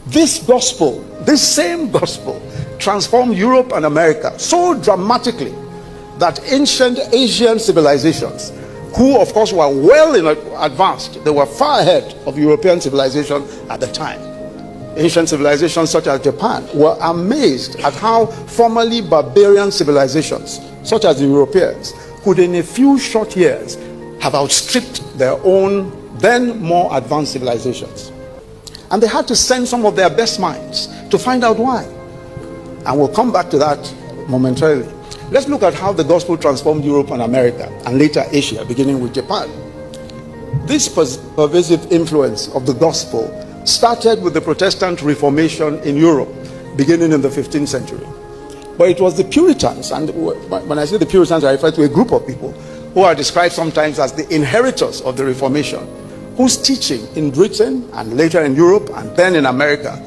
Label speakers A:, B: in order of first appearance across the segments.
A: This gospel, this same gospel, transformed Europe and America so dramatically that ancient Asian civilizations, who of course were well advanced, they were far ahead of European civilization at the time. Ancient civilizations such as Japan were amazed at how formerly barbarian civilizations, such as the Europeans, could in a few short years have outstripped their own then more advanced civilizations. And they had to send some of their best minds to find out why. And we'll come back to that momentarily. Let's look at how the gospel transformed Europe and America, and later Asia, beginning with Japan. This pervasive influence of the gospel started with the Protestant Reformation in Europe, beginning in the 15th century. But it was the Puritans, and when I say the Puritans, I refer to a group of people who are described sometimes as the inheritors of the Reformation, whose teaching in Britain and later in Europe and then in America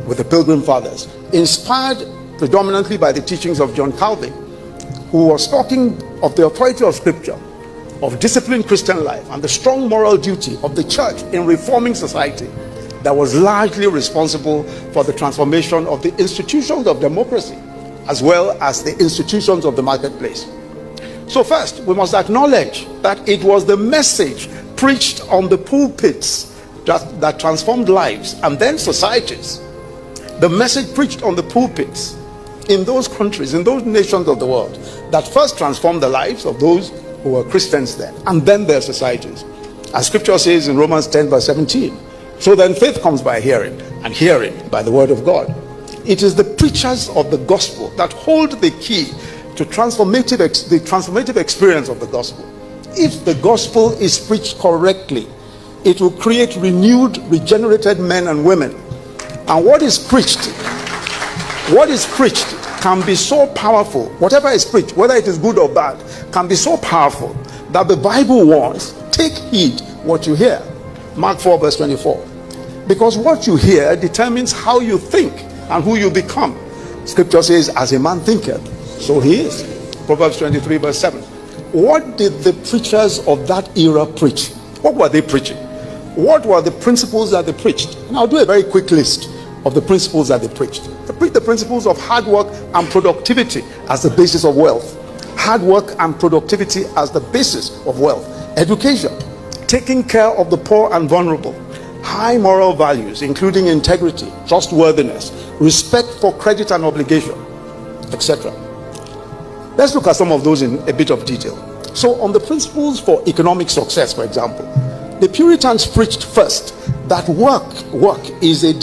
A: with the Pilgrim Fathers, inspired predominantly by the teachings of John Calvin, who was talking of the authority of Scripture, of disciplined Christian life, and the strong moral duty of the church in reforming society that was largely responsible for the transformation of the institutions of democracy as well as the institutions of the marketplace. So first, we must acknowledge that it was the message preached on the pulpits that transformed lives and then societies. The message preached on the pulpits in those countries, in those nations of the world, that first transformed the lives of those who were Christians then, and then their societies. As Scripture says in Romans 10 verse 17, so then faith comes by hearing, and hearing by the word of God. It is the preachers of the gospel that hold the key to the transformative experience of the gospel. If the gospel is preached correctly, it will create renewed, regenerated men and women. And what is preached can be so powerful. Whatever is preached, whether it is good or bad, can be so powerful that the Bible warns, take heed what you hear. Mark 4 verse 24. Because what you hear determines how you think and who you become. Scripture says, as a man thinketh, so he is. Proverbs 23 verse 7. What did the preachers of that era preach? What were they preaching? What were the principles that they preached? And I'll do a very quick list of the principles that they preached. They preached the principles of hard work and productivity as the basis of wealth. Hard work and productivity as the basis of wealth. Education, taking care of the poor and vulnerable. High moral values, including integrity, trustworthiness, respect for credit and obligation, etc. Let's look at some of those in a bit of detail. So on the principles for economic success, for example, the Puritans preached first that work is a